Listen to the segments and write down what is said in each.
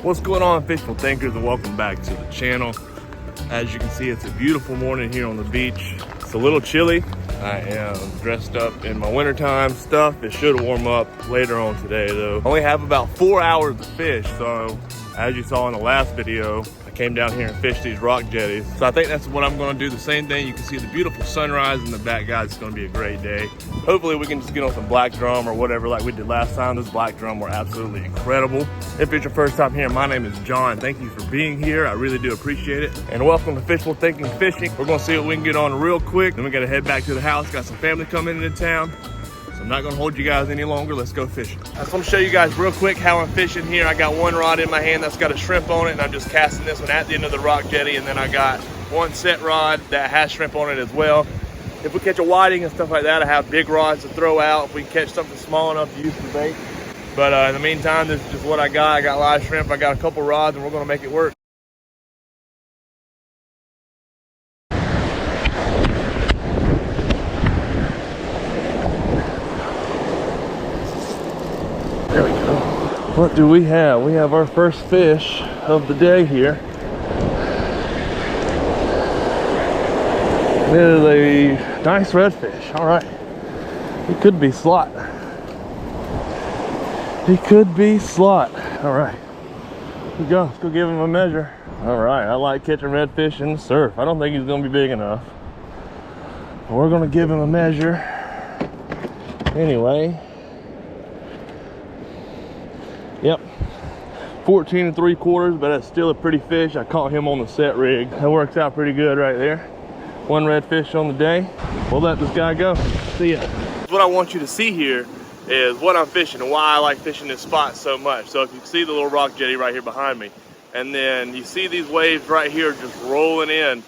What's going on, fishful thinkers, and welcome back to the channel. As you can see, it's a beautiful morning here on the beach. It's a little chilly. I am dressed up in my wintertime stuff. It should warm up later on today though. I only have about 4 hours to fish, so as you saw in the last video, I came down here and fished these rock jetties. So I think that's what I'm gonna do, the same thing. You can see the beautiful sunrise in the back, guys. It's gonna be a great day. Hopefully we can just get on some black drum or whatever like we did last time. This black drum were absolutely incredible. If it's your first time here, my name is John. Thank you for being here. I really do appreciate it. And welcome to Fishful Thinking Fishing. We're gonna see what we can get on real quick. Then we gotta head back to the house. Got some family coming into town. So I'm not gonna hold you guys any longer. Let's go fishing. I just wanna show you guys real quick how I'm fishing here. I got one rod in my hand that's got a shrimp on it, and I'm just casting this one at the end of the rock jetty. And then I got one set rod that has shrimp on it as well. If we catch a whiting and stuff like that, I have big rods to throw out if we catch something small enough to use for bait. But in the meantime, this is just what I got. I got live shrimp, I got a couple rods, and we're gonna make it work. There we go. What do we have? We have our first fish of the day here. It is a nice redfish. All right. He could be slot. He could be slot. All right. Here we go. Let's go give him a measure. All right. I like catching redfish in the surf. I don't think he's going to be big enough. We're going to give him a measure. Anyway. Yep. 14 3/4, but that's still a pretty fish. I caught him on the set rig. That works out pretty good right there. One redfish on the day. We'll let this guy go. See ya. What I want you to see here is what I'm fishing and why I like fishing this spot so much. So if you see the little rock jetty right here behind me, and then you see these waves right here just rolling in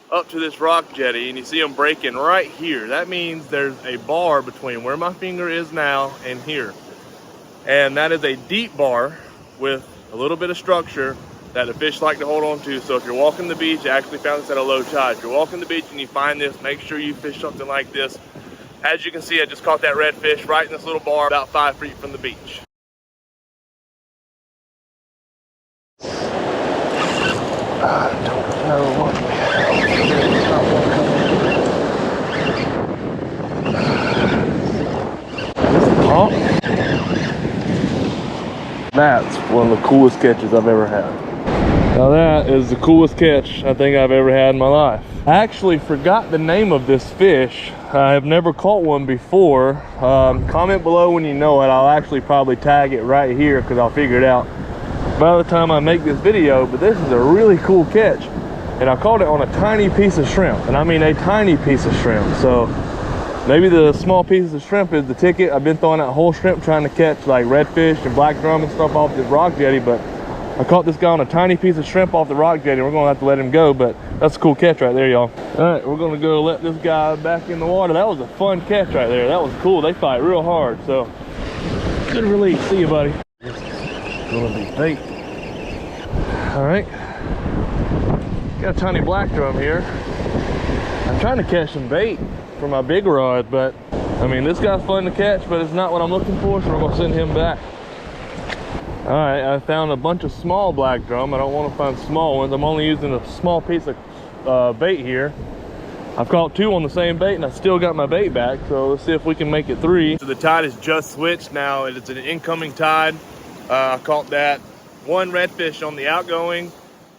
up to this rock jetty, and you see them breaking right here, that means there's a bar between where my finger is now and here. And that is a deep bar with a little bit of structure that the fish like to hold on to. So if you're walking the beach, I actually found this at a low tide. If you're walking the beach and you find this, make sure you fish something like this. As you can see, I just caught that redfish right in this little bar about 5 feet from the beach. I don't know what we have. Is this a pump? That's one of the coolest catches I've ever had. Now that is the coolest catch I think I've ever had in my life. I actually forgot the name of this fish. I have never caught one before. Comment below when you know it. I'll actually probably tag it right here because I'll figure it out by the time I make this video. But this is a really cool catch. And I caught it on a tiny piece of shrimp. And I mean a tiny piece of shrimp. So maybe the small pieces of shrimp is the ticket. I've been throwing out whole shrimp trying to catch like redfish and black drum and stuff off this rock jetty, but I caught this guy on a tiny piece of shrimp off the rock jetty. We're gonna have to let him go, but that's a cool catch right there, y'all. All right, we're gonna go let this guy back in the water. That was a fun catch right there. That was cool. They fight real hard, so good release. See you, buddy. This is gonna be bait. All right, got a tiny black drum here. I'm trying to catch some bait for my big rod, but I mean, this guy's fun to catch, but it's not what I'm looking for, so we're gonna send him back. All right, I found a bunch of small black drum. I don't want to find small ones. I'm only using a small piece of bait here. I've caught 2 on the same bait, and I still got my bait back, so let's see if we can make it 3. So the tide has just switched now, and it's an incoming tide. I caught that one redfish on the outgoing.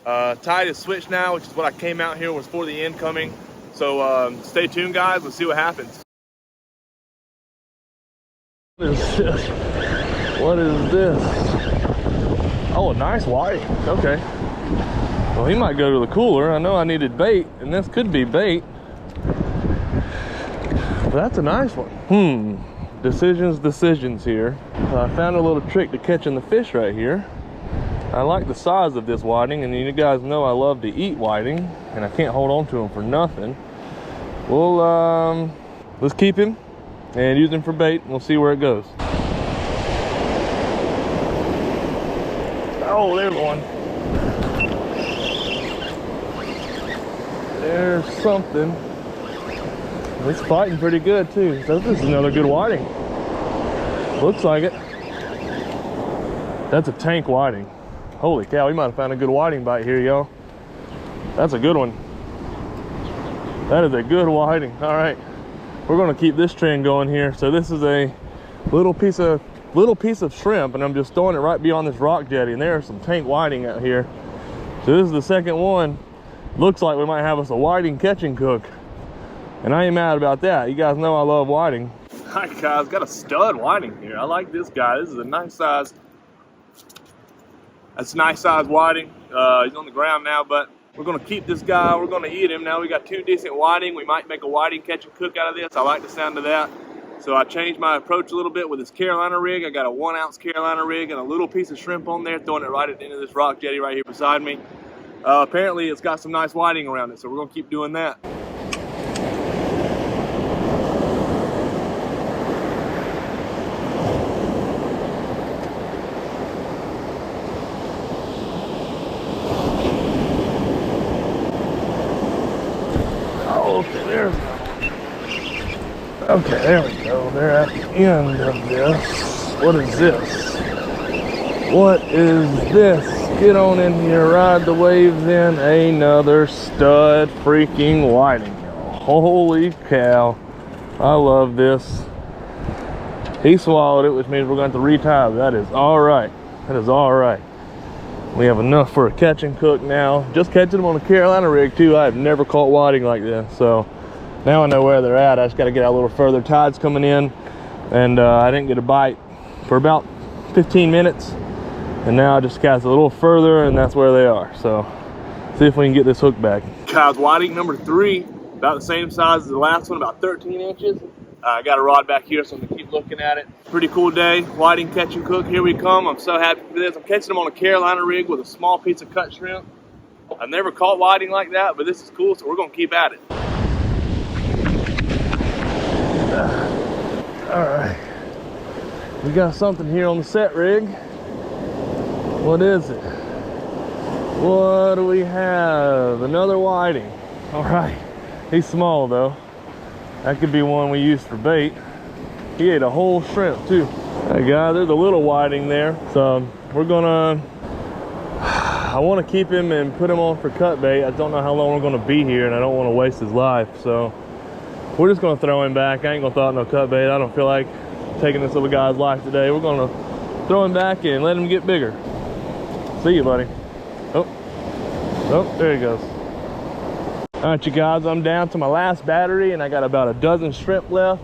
Tide is switched now, which is what I came out here was for the incoming. So stay tuned, guys. Let's see what happens. What is this? What is this? Oh, a nice white. Okay. Well, he might go to the cooler. I know I needed bait, and this could be bait. But that's a nice one. Decisions here. I found a little trick to catching the fish right here. I like the size of this whiting, and you guys know I love to eat whiting, and I can't hold on to them for nothing. Well, let's keep him and use him for bait, and we'll see where it goes. Oh, there's one. There's something. It's fighting pretty good too. So this is another good whiting. Looks like it. That's a tank whiting. Holy cow, we might have found a good whiting bite here, y'all. That's a good one. That is a good whiting. All right, we're gonna keep this trend going here. So this is a little piece of shrimp, and I'm just throwing it right beyond this rock jetty, and there's some tank whiting out here. So this is the second one. Looks like we might have us a whiting catch and cook, and I ain't mad about that. You guys know I love whiting. All right, guys, got a stud whiting here. I like this guy. This is a nice size. That's a nice size whiting. He's on the ground now, but we're gonna keep this guy. We're gonna eat him. Now we got 2 decent whiting. We might make a whiting catch and cook out of this. I like the sound of that. So I changed my approach a little bit with this Carolina rig. I got a 1 ounce Carolina rig and a little piece of shrimp on there, throwing it right at the end of this rock jetty right here beside me. Apparently it's got some nice whiting around it, so we're gonna keep doing that. Okay, there we go. They're at the end of this. What is this? What is this? Get on in here, ride the waves in. Another stud freaking whiting. Holy cow. I love this. He swallowed it, which means we're going to retie. That is all right. That is all right. We have enough for a catch and cook now. Just catching them on a Carolina rig too. I've never caught whiting like this, so now I know where they're at. I just got to get out a little further. Tide's coming in, and I didn't get a bite for about 15 minutes, and now I just cast a little further, and that's where they are. So see if we can get this hook back. Guys, whiting number 3, about the same size as the last one, about 13 inches. I got a rod back here, so I'm gonna keep looking at it. Pretty cool day. Whiting catch and cook. Here we come. I'm so happy for this. I'm catching them on a Carolina rig with a small piece of cut shrimp. I've never caught whiting like that, but this is cool, so we're gonna keep at it. All right, we got something here on the set rig. What is it? What do we have? Another whiting. All right, he's small though. That could be one we used for bait. He ate a whole shrimp too. Hey guys, there's a little whiting there. So we're gonna, I want to keep him and put him on for cut bait. I don't know how long we're gonna be here, and I don't want to waste his life. So we're just gonna throw him back. I ain't gonna throw out no cut bait. I don't feel like taking this little guy's life today. We're gonna throw him back and let him get bigger. See you, buddy. Oh, there he goes. All right, you guys, I'm down to my last battery, and I got about a dozen shrimp left.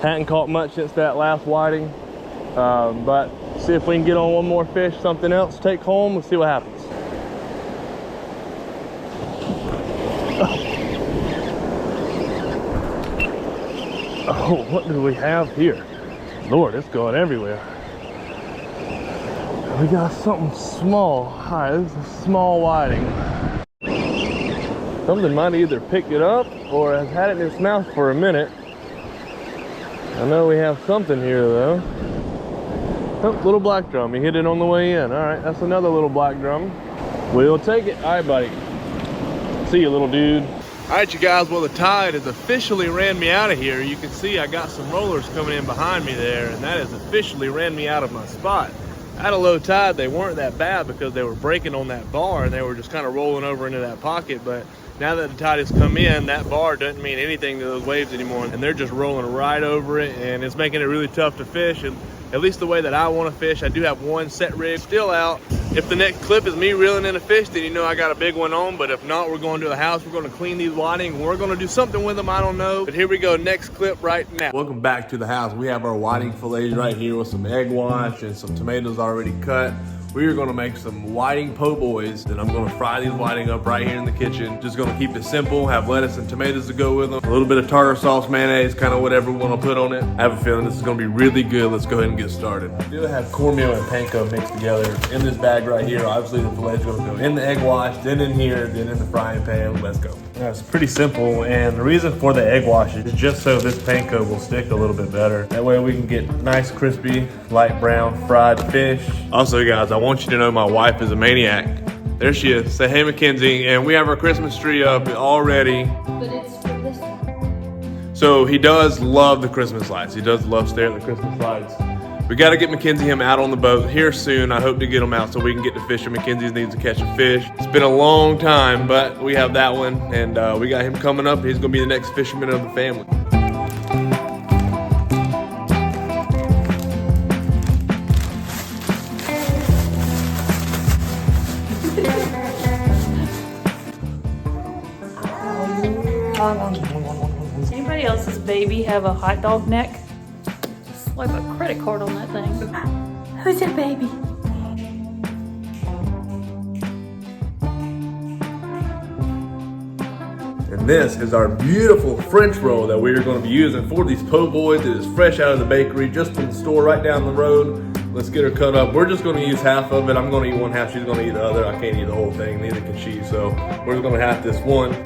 Hadn't caught much since that last whiting, but see if we can get on one more fish, something else, take home. We'll see what happens. Oh, what do we have here? Lord, it's going everywhere. We got something small. Hi, this is a small whiting. Something might either pick it up or has had it in its mouth for a minute. I know we have something here though. Oh, little black drum. He hit it on the way in. All right, that's another little black drum. We'll take it. All right, buddy. See you, little dude. All right, you guys, well, the tide has officially ran me out of here. You can see I got some rollers coming in behind me there, and that has officially ran me out of my spot. At a low tide, they weren't that bad because they were breaking on that bar, and they were just kind of rolling over into that pocket. But now that the tide has come in, that bar doesn't mean anything to those waves anymore, and they're just rolling right over it, and it's making it really tough to fish. And at least the way that I want to fish, I do have one set rig still out. If the next clip is me reeling in a fish, then you know I got a big one on. But if not, we're going to the house. We're going to clean these whiting. We're going to do something with them. I don't know. But here we go. Next clip right now. Welcome back to the house. We have our whiting fillets right here with some egg wash and some tomatoes already cut. We are gonna make some whiting po' boys, and I'm gonna fry these whiting up right here in the kitchen. Just gonna keep it simple, have lettuce and tomatoes to go with them. A little bit of tartar sauce, mayonnaise, kind of whatever we wanna put on it. I have a feeling this is gonna be really good. Let's go ahead and get started. I do have cornmeal and panko mixed together in this bag right here. Obviously the fillet's gonna go in the egg wash, then in here, then in the frying pan. Let's go. Yeah, it's pretty simple, and the reason for the egg wash is just so this panko will stick a little bit better. That way we can get nice, crispy, light brown fried fish. Also, guys, I want you to know my wife is a maniac. There she is. Say hey, Mackenzie. And we have our Christmas tree up already. But it's for this one. So he does love the Christmas lights. He does love staring at the Christmas lights. We got to get Mackenzie him out on the boat here soon. I hope to get him out so we can get to fishing. Mackenzie needs to catch a fish. It's been a long time, but we have that one, and we got him coming up. He's going to be the next fisherman of the family. Does anybody else's baby have a hot dog neck? Swipe a credit card on that thing. Who's that baby? And this is our beautiful French roll that we are going to be using for these po' boys. It is fresh out of the bakery, just from the store right down the road. Let's get her cut up. We're just going to use half of it. I'm going to eat one half, she's going to eat the other. I can't eat the whole thing, neither can she. So we're just going to half this one.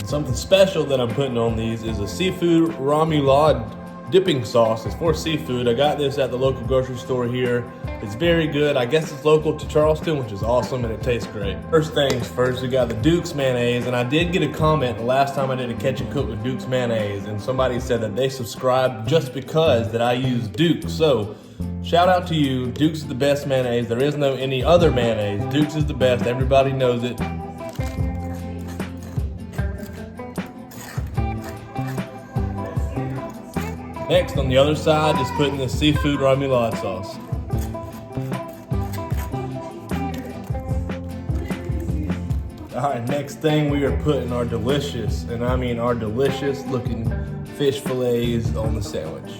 Something special that I'm putting on these is a seafood remoulade dipping sauce. It's for seafood. I got this at the local grocery store here. It's very good. I guess it's local to Charleston, which is awesome, and it tastes great. First things first, we got the Duke's mayonnaise, and I did get a comment the last time I did a catch and cook with Duke's mayonnaise, and somebody said that they subscribed just because that I use Duke's. So shout out to you. Duke's is the best mayonnaise. There is no any other mayonnaise. Duke's is the best. Everybody knows it. Next, on the other side, is putting the seafood remoulade sauce. All right, next thing we are putting our delicious, and I mean our delicious looking fish fillets on the sandwich.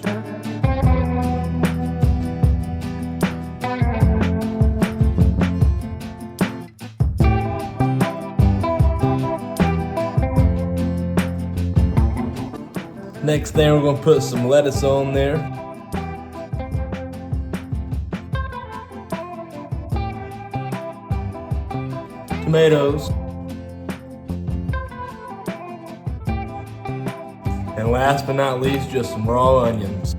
Next thing, we're gonna put some lettuce on there. Tomatoes. And last but not least, just some raw onions.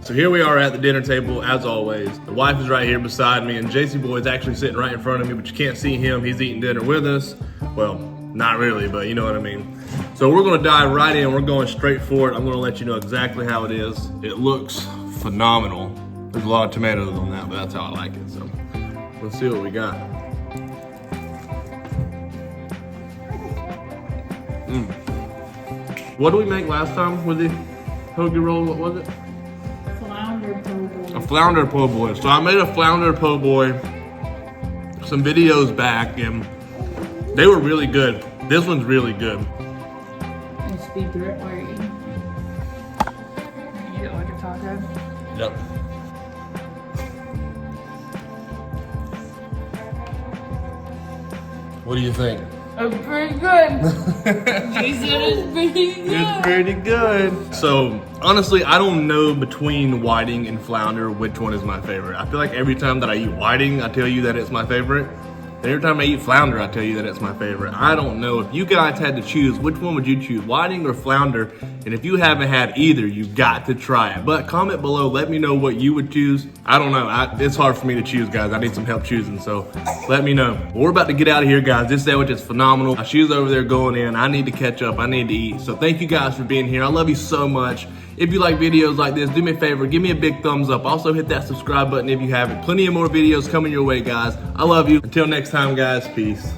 So here we are at the dinner table, as always. The wife is right here beside me, and JC Boy is actually sitting right in front of me, but you can't see him. He's eating dinner with us. Well, not really, but you know what I mean. So we're gonna dive right in. We're going straight for it. I'm gonna let you know exactly how it is. It looks phenomenal. There's a lot of tomatoes on that, but that's how I like it. So let's see what we got. What did we make last time with the hoagie roll? What was it? A flounder po' boy. So I made a flounder po' boy some videos back, and they were really good. This one's really good. Can you speed through it while you're eating? You eat it like a taco? Yep. What do you think? It's pretty good. She said it's pretty good. It's pretty good. So honestly, I don't know between whiting and flounder which one is my favorite. I feel like every time that I eat whiting, I tell you that it's my favorite. And every time I eat flounder, I tell you that it's my favorite. I don't know. If you guys had to choose, which one would you choose, whiting or flounder? And if you haven't had either, you've got to try it. But comment below, let me know what you would choose. I don't know. It's hard for me to choose, guys. I need some help choosing, so let me know. Well, we're about to get out of here, guys. This sandwich is phenomenal. My shoes over there going in. I need to catch up. I need to eat. So thank you guys for being here. I love you so much. If you like videos like this, do me a favor, give me a big thumbs up. Also hit that subscribe button if you haven't. Plenty of more videos coming your way, guys. I love you. Until next time, guys, peace.